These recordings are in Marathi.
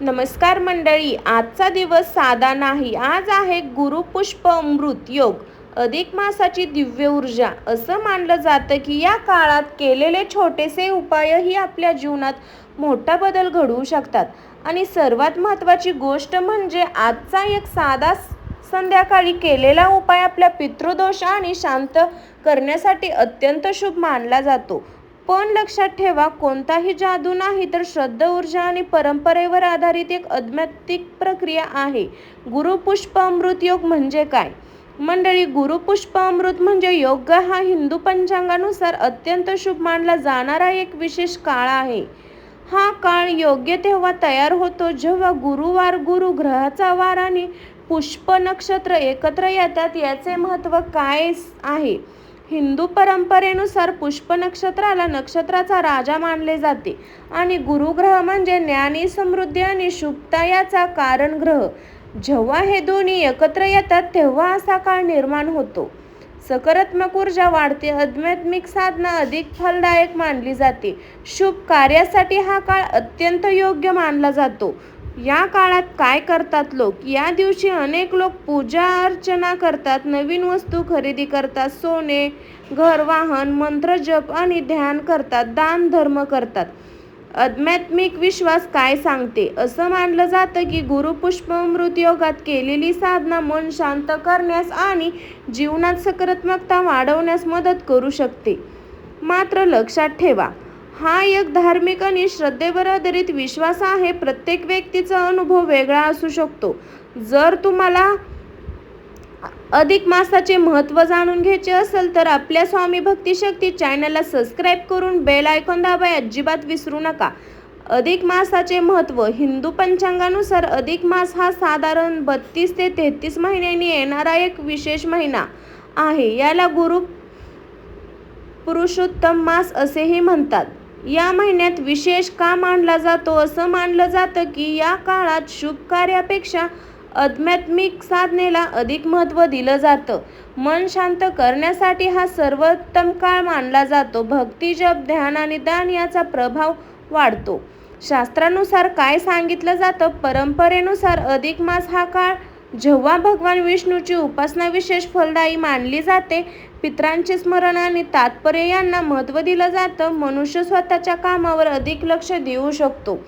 नमस्कार मंडळी, आजचा दिवस साधा नाही. आज आहे गुरुपुष्प अमृत योग, अधिक मासाची दिव्य ऊर्जा. असं मानलं जातं की या काळात केलेले छोटेसे उपायही आपल्या जीवनात मोठा बदल घडवू शकतात. आणि सर्वात महत्त्वाची गोष्ट म्हणजे आजचा एक साधा संध्याकाळी केलेला उपाय आपल्या पितृदोष आणि शांत करण्यासाठी अत्यंत शुभ मानला जातो. पण लक्षात ठेवा, कोणताही जादू नाही, तर श्रद्धा, ऊर्जा आणि परंपरेवर आधारित एक आध्यात्मिक प्रक्रिया आहे. गुरुपुष्प अमृत योग म्हणजे काय? मंडळी, गुरुपुष्प अमृत म्हणजे योग हा हिंदू पंचांगानुसार अत्यंत शुभ मानला जाणारा एक विशेष काळ आहे. हा काळ योग्य तेव्हा तयार होतो जेव्हा गुरुवार, गुरु ग्रहाचा वार आणि पुष्प नक्षत्र एकत्र येतात. याचे महत्त्व काय आहे? हिंदू परंपरेनुसार पुष्प नक्षत्राला नक्षत्राचा राजा मानले जाते आणि गुरुग्रह म्हणजे ज्ञानी, समृद्धी आणि शुभता याचा कारण ग्रह. जेव्हा हे दोन्ही एकत्र येतात तेव्हा असा काळ निर्माण होतो. सकारात्मक ऊर्जा वाढते, आध्यात्मिक साधना अधिक फलदायक मानली जाते. शुभ कार्यासाठी हा काळ अत्यंत योग्य मानला जातो. या काळात काय करतात लोक? या दिवशी अनेक लोक पूजा अर्चना करतात, नवीन वस्तू खरेदी करतात, सोने, घर, वाहन, मंत्र जप आणि ध्यान करतात, दान धर्म करतात. आध्यात्मिक विश्वास काय सांगते? असं मानलं जातं की गुरुपुष्प अमृत योगात केलेली साधना मन शांत करण्यास आणि जीवनात सकारात्मकता वाढवण्यास मदत करू शकते. मात्र लक्षात ठेवा, हा एक धार्मिक आणि श्रद्धेवर आधारित विश्वास आहे. प्रत्येक व्यक्तीचा अनुभव वेगळा असू शकतो. जर तुम्हाला अधिक मासाचे महत्त्व जाणून घ्यायचे असेल तर आपल्या स्वामी भक्ती शक्ती चॅनलला सबस्क्राईब करून बेल आयकॉन दाबायला अजिबात विसरू नका. अधिक मासाचे महत्त्व. हिंदू पंचांगानुसार अधिक मास हा साधारण 32 ते 33 महिन्यांनी येणारा एक विशेष महिना आहे. याला गुरु पुरुषोत्तम मास असेही म्हणतात. या महिन्यात विशेष का मानला जातो? असं मानलं जातं की या काळात शुभ कार्यापेक्षा आध्यात्मिक साधनेला अधिक महत्त्व दिलं जातं. मन शांत करण्यासाठी हा सर्वोत्तम काळ मानला जातो. भक्ती, जप, ध्यान आणि दान याचा प्रभाव वाढतो. शास्त्रानुसार काय सांगितलं जातं? परंपरेनुसार अधिक मास हा काळ जेव्हा भगवान विष्णूची उपासना विशेष फलदायी मानली जाते. पितरांचे स्मरण आणि तात्पर्य यांना महत्त्व दिलं जातं. मनुष्य स्वतःच्या कामावर अधिक लक्ष देऊ शकतो.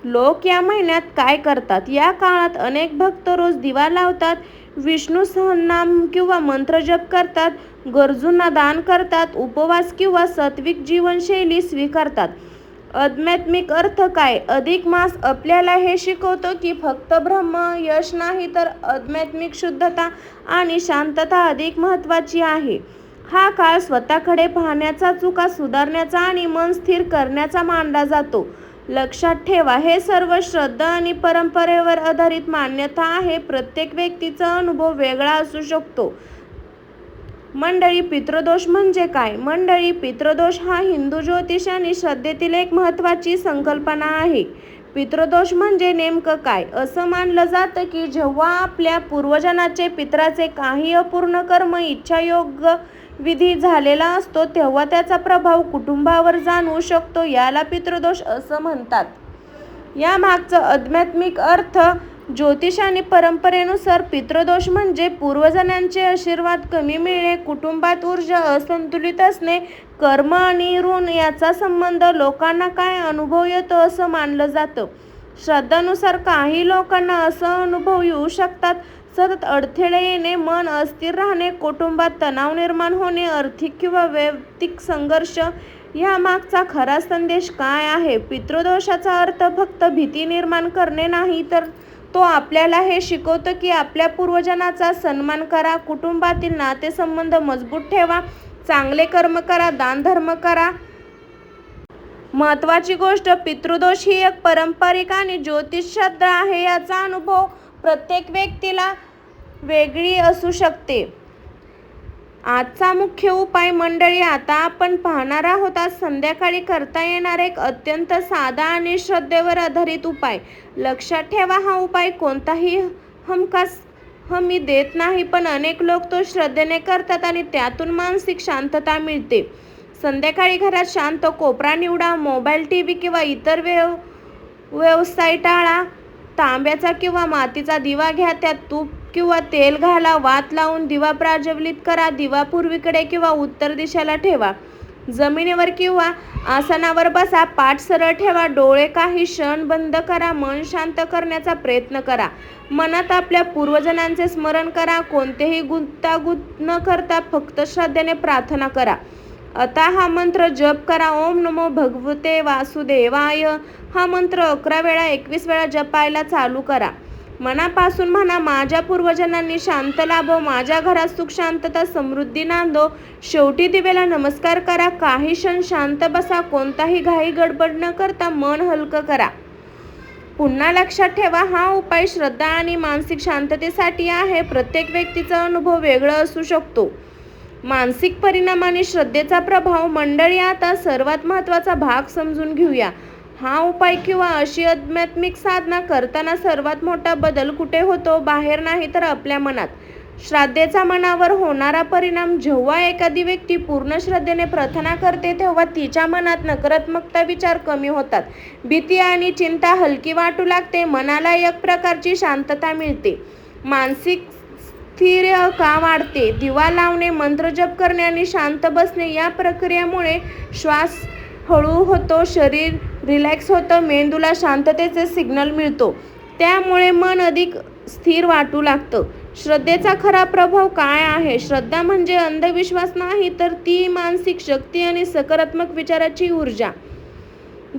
लोक या महिन्यात काय करतात? या काळात अनेक भक्त रोज दिवा लावतात, विष्णू सहस्रनाम किंवा मंत्र जप करतात, गरजूंना दान करतात, उपवास किंवा सात्विक जीवनशैली स्वीकारतात. आध्यात्मिक अर्थ काय? अधिक मास आपल्याला हे शिकवतो की फक्त ब्रह्म यश नाही, तर आध्यात्मिक शुद्धता आणि शांतता अधिक महत्त्वाची आहे. हा काळ स्वतःकडे पाहण्याचा, चुका सुधारण्याचा आणि मन स्थिर करण्याचा मानला जातो. लक्षात ठेवा, हे सर्व श्रद्धा आणि परंपरेवर आधारित मान्यता आहे. प्रत्येक व्यक्तीचा अनुभव वेगळा असू शकतो. मंडळी, पितृदोष म्हणजे काय? मंडळी, पितृदोष हा हिंदू ज्योतिष आणि श्रद्धेतील एक महत्त्वाची संकल्पना आहे. पितृदोष म्हणजे नेमकं काय? असं मानलं जातं की जेव्हा आपल्या पूर्वजांचे, पितराचे काही अपूर्ण कर्म, इच्छा, योग्य विधी झालेला असतो तेव्हा त्याचा प्रभाव कुटुंबावर जाणवू शकतो. याला पितृदोष असं म्हणतात. या मागचा आध्यात्मिक अर्थ. ज्योतिष आणि परंपरेनुसार पितृदोष म्हणजे पूर्वजांचे आशीर्वाद कमी मिळणे, कुटुंबात ऊर्जा असंतुलित असणे, कर्म आणि ऋण याचा संबंध. लोकांना काय अनुभव येतो असं मानलं जातं? श्रद्धानुसार काही लोकांना असं अनुभव येऊ शकतात: सतत अडथळे येणे, मन अस्थिर राहणे, कुटुंबात तणाव निर्माण होणे, आर्थिक किंवा वैयक्तिक संघर्ष. या मागचा खरा संदेश काय आहे? पितृदोषाचा अर्थ फक्त भीती निर्माण करणे नाही, तर तो आपल्याला हे शिकवतो की आपल्या पूर्वजांचा सन्मान करा, कुटुंबातील नातेसंबंध मजबूत ठेवा, चांगले कर्म करा, दानधर्म करा. महत्त्वाची गोष्ट, पितृदोष ही एक पारंपरिक आणि ज्योतिष श्रद्धा आहे. याचा अनुभव प्रत्येक व्यक्तीला वेगळी असू शकते. आजचा मुख्य उपाय. मंडळी, आता आपण पाहणार आहोत आज संध्याकाळी करता येणारा एक अत्यंत साधा आणि श्रद्धेवर आधारित उपाय. लक्षात ठेवा, हा उपाय कोणताही हमखास हमी देत नाही, पण अनेक लोक तो श्रद्धेने करतात आणि त्यातून मानसिक शांतता मिळते. संध्याकाळी घरात शांत कोपरा निवडा. मोबाईल, टीव्ही किंवा इतर व्यवसाय टाळा. तांब्याचा किंवा मातीचा दिवा घ्या, त्यात तूप किंवा तेल घाला, वात लावून दिवा प्रज्वलित करा. दिवा पूर्वेकडे किंवा उत्तर दिशेला ठेवा. जमिनीवर किंवा आसनावर बसा. पाठ सरळ ठेवा. डोळे काही क्षण बंद करा. मन शांत करण्याचा प्रयत्न करा. मनात आपल्या पूर्वजनांचे स्मरण करा. कोणतेही गुंतागुंत न करता फक्त श्रद्धेने प्रार्थना करा. आता हा मंत्र जप करा. ओम नमो भगवते वासुदेवाय हा मंत्र 11 वेळा 21 वेळा जपायला चालू करा. मनापासून म्हणा, माझ्या पूर्वजनांनी शांत लाभो, माझ्या घरात सुख शांतता समृद्धी नांदो. शेवटी दिवेला नमस्कार करा. काही क्षण शांत बसा. कोणताही घाई गडबड न करता मन हलकं करा. पुन्हा लक्षात ठेवा, हा उपाय श्रद्धा आणि मानसिक शांततेसाठी आहे. प्रत्येक व्यक्तीचा अनुभव वेगळा असू शकतो. मानसिक परिणाम आणि श्रद्धेचा प्रभाव. मंडळी, आता सर्वात महत्त्वाचा भाग समजून घेऊया. हा उपाय किंवा अशी आध्यात्मिक साधना करताना सर्वात मोठा बदल कुठे होतो? बाहेर नाही, तर आपल्या मनात. श्रद्धेचा मनावर होणारा परिणाम. जेव्हा एखादी व्यक्ती पूर्ण श्रद्धेने प्रार्थना करते तेव्हा तिच्या मनात नकारात्मकता विचार कमी होतात. भीती आणि चिंता हलकी वाटू लागते. मनाला एक प्रकारची शांतता मिळते. मानसिक स्थिरता वाढते. दिवा लावणे, मंत्रजप करणे आणि शांत बसणे या प्रक्रियेमुळे श्वास हळू होतो, शरीर रिलॅक्स होतं, मेंदूला शांततेचे सिग्नल मिळतो. त्यामुळे मन अधिक स्थिर वाटू लागतं. श्रद्धेचा खरा प्रभाव काय आहे? श्रद्धा म्हणजे अंधविश्वास नाही, तर ती मानसिक शक्ती आणि सकारात्मक विचाराची ऊर्जा.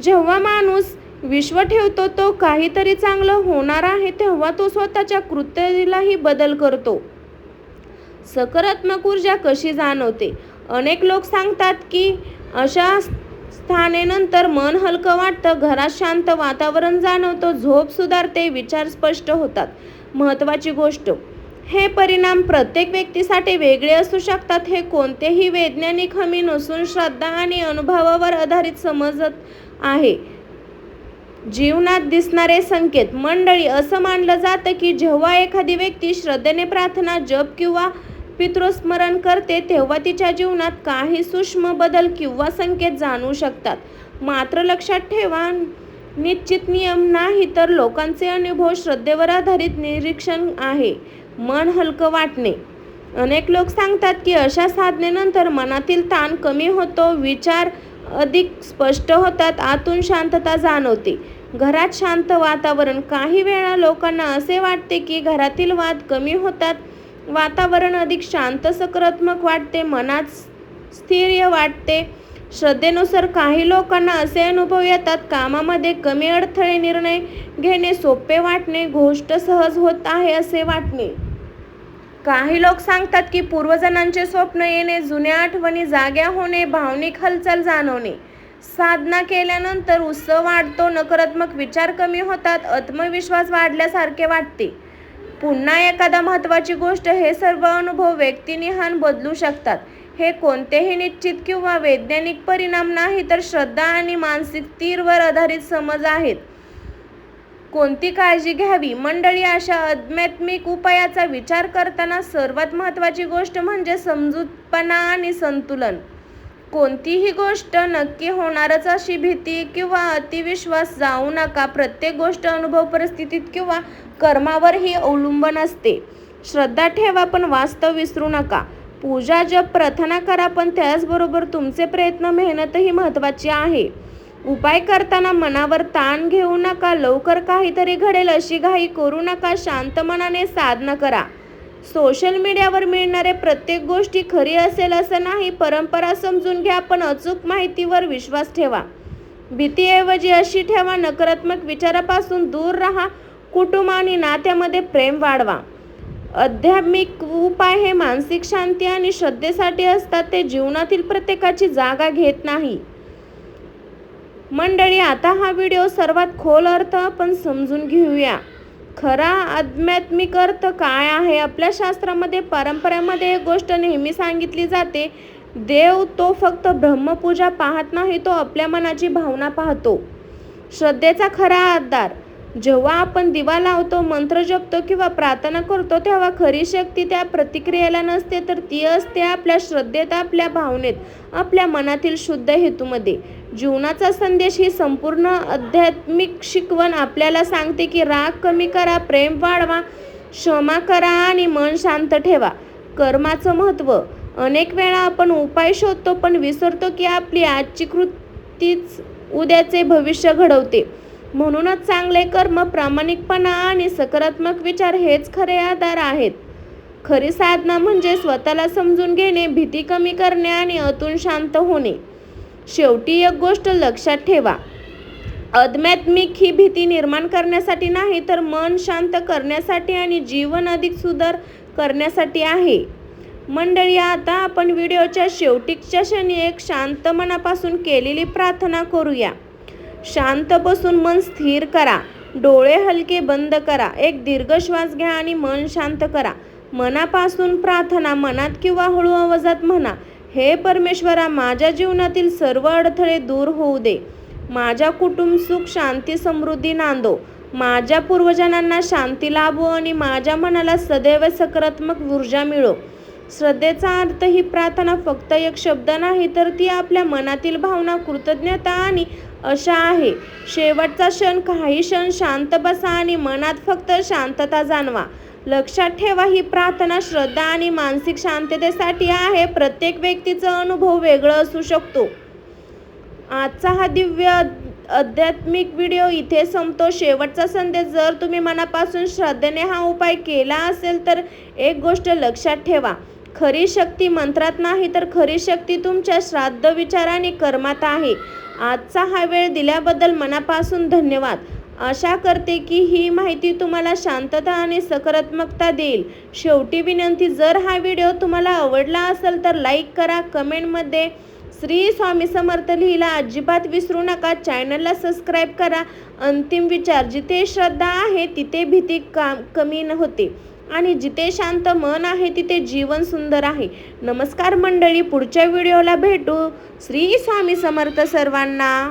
जेव्हा माणूस विश्व ठेवतो तो काहीतरी चांगलं होणार आहे, तेव्हा तो स्वतःच्या कृत्यालाही बदल करतो. सकारात्मक ऊर्जा कशी जाणवते? अनेक लोक सांगतात की अशा स्थानेनंतर मन हलकं वाटतं, घरात शांत वातावरण जाणवतं, झोप सुधारते, विचार स्पष्ट होतात. महत्त्वाची गोष्ट, हे परिणाम प्रत्येक व्यक्तीसाठी वेगळे असू शकतात. हे कोणतेही वैज्ञानिक हमी नसून श्रद्धा आणि अनुभवावर आधारित समजत आहे. जीवनात दिसणारे संकेत. मंडळी, असं मानलं जातं की जेव्हा एखादी व्यक्ती श्रद्धेने प्रार्थना, जप किंवा पितृस्मरण करते तेव्हा तिच्या जीवनात काही सूक्ष्म बदल किंवा संकेत जाणवू शकतात. मात्र लक्षात ठेवा, निश्चित नियम नाही, तर लोकांचे अनुभव श्रद्धेवर आधारित निरीक्षण आहे. मन हलकं वाटणे. अनेक लोक सांगतात की अशा साधनेनंतर मनातील ताण कमी होतो, विचार अधिक स्पष्ट होतात, आतून शांतता जाणवते. घरात शांत वातावरण. काही वेळा लोकांना असे वाटते की घरातील वाद कमी होतात, वातावरण अधिक शांत, सकारात्मक वाटते, मनात स्थैर्य वाटते. श्रद्धेनुसार काही लोकांना असे अनुभव येतात, कामामध्ये कमी अडथळे, निर्णय घेणे सोपे वाटणे, गोष्ट सहज होत आहे असे वाटणे. काही लोक सांगतात की पूर्वजनांचे स्वप्न येणे, जुन्या आठवणी जाग्या होणे, भावनिक हालचाल जाणवणे. साधना केल्यानंतर उत्साह वाढतो, नकारात्मक विचार कमी होतात, आत्मविश्वास वाढल्यासारखे वाटते. पुन्हा एखादा महत्त्वाची गोष्ट, हे सर्व अनुभव व्यक्तिनिहाय बदलू शकतात. हे कोणतेही निश्चित किंवा वैज्ञानिक परिणाम नाही, तर श्रद्धा आणि मानसिक स्थिरतेवर आधारित समज आहेत. कोणती काळजी घ्यावी? मंडळी, अशा आध्यात्मिक उपायाचा विचार करताना सर्वात महत्त्वाची गोष्ट म्हणजे समजूतपणा आणि संतुलन. कोणतीही गोष्ट नक्की होणारच अशी भीती किंवा अतिविश्वास जाऊ नका. प्रत्येक गोष्ट अनुभव, परिस्थितीत किंवा कर्मावरही अवलंबून असते. श्रद्धा ठेवा, पण वास्तव विसरू नका. पूजा, जप, प्रार्थना करा, पण त्याचबरोबर तुमचे प्रयत्न, मेहनतही महत्त्वाची आहे. उपाय करताना मनावर ताण घेऊ नका. लवकर काहीतरी घडेल अशी घाई करू नका. शांत मनाने साधना करा. सोशल मीडियावर मिळणारे प्रत्येक गोष्टी खरी असेल असं नाही. परंपरा समजून घ्या, पण अचूक माहितीवर विश्वास ठेवा. भीतीऐवजी अशी ठेवा, नकारात्मक विचारापासून दूर राहा. कुटुंब आणि नात्यामध्ये प्रेम वाढवा. आध्यात्मिक उपाय हे मानसिक शांती आणि श्रद्धेसाठी असतात, ते जीवनातील प्रत्येकाची जागा घेत नाही. मंडळी, आता हा व्हिडिओ सर्वात खोल अर्थ आपण समजून घेऊया. खरा आध्यात्मिक अर्थ काय आहे? आपल्या शास्त्रामध्ये, परंपरेमध्ये एक गोष्ट नेहमी सांगितली जाते, देव तो फक्त ब्रह्मपूजा पाहत नाही, तो आपल्या मनाची भावना पाहतो. श्रद्धेचा खरा आधार. जेव्हा आपण दिवा लावतो, मंत्र जपतो किंवा प्रार्थना करतो, तेव्हा खरी शक्ती त्या प्रतिक्रियेला नसते, तर ती असते आपल्या श्रद्धेत, आपल्या भावनेत, आपल्या मनातील शुद्ध हेतूमध्ये. जीवनाचा संदेश ही संपूर्ण आध्यात्मिक शिकवण आपल्याला सांगते की राग कमी करा, प्रेम वाढवा, क्षमा करा आणि मन शांत ठेवा. कर्माचं महत्त्व. अनेक वेळा आपण उपाय शोधतो पण विसरतो की आपली आजची कृतीच उद्याचे भविष्य घडवते. म्हणूनच चांगले कर्म, प्रामाणिकपणा आणि सकारात्मक विचार हेच खरे आधार आहेत. खरी साधना म्हणजे स्वतःला समजून घेणे, भीती कमी करणे आणि आतून शांत होणे. शेवटी एक गोष्ट लक्षात ठेवा, आध्यात्मिक ही भीती निर्माण करण्यासाठी नाही, तर मन शांत करण्यासाठी आणि जीवन अधिक सुंदर करण्यासाठी आहे. मंडळी, आता आपण व्हिडिओच्या शेवटच्या क्षणी एक शांत मनापासून केलेली प्रार्थना करूया. शांत बसून मन स्थिर करा. डोळे हलके बंद करा. एक दीर्घ श्वास घ्या आणि मन शांत करा. मनापासून प्रार्थना, मनात किंवा हळू आवाजात म्हणा, हे परमेश्वरा, माझ्या जीवनातील सर्व अडथळे दूर होऊ दे. माझ्या कुटुंब सुख, शांती, समृद्धी नांदो. माझ्या पूर्वजांना शांती लाभो आणि माझ्या मनाला सदैव सकारात्मक ऊर्जा मिळो. श्रद्धेचा अर्थ ही प्रार्थना फक्त एक शब्द नाही, तर ती आपल्या मनातील भावना, कृतज्ञता आणि आशा आहे. शेवटचा क्षण, काही क्षण शांत बसा आणि मनात फक्त शांतता जाणवा. लक्षात ठेवा, ही प्रार्थना श्रद्धा आणि मानसिक शांततेसाठी आहे. प्रत्येक व्यक्तीचा अनुभव वेगळा असू शकतो. आजचा हा दिव्य आध्यात्मिक व्हिडिओ इथे संपतो. शेवटचा संदेश, जर तुम्ही मनापासून श्रद्धेने हा उपाय केला असेल तर एक गोष्ट लक्षात ठेवा, खरी शक्ती मंत्रात नाही, तर खरी शक्ती तुमच्या श्राद्ध, विचार आणि कर्मात आहे. आजचा हा वेळ दिल्याबद्दल मनापासून धन्यवाद. आशा करते की ही माहिती तुम्हाला शांतता आणि सकारात्मकता देईल. शेवटी विनंती, जर हा व्हिडिओ तुम्हाला आवडला असेल तर लाईक करा, कमेंटमध्ये श्री स्वामी समर्थ लिहिला अजिबात विसरू नका. चॅनलला सबस्क्राईब करा. अंतिम विचार, जिथे श्रद्धा आहे तिथे भीती कमी होते आणि जिथे शांत मन आहे तिथे जीवन सुंदर आहे. नमस्कार मंडळी, पुढच्या व्हिडिओला भेटू. श्री स्वामी समर्थ सर्वांना.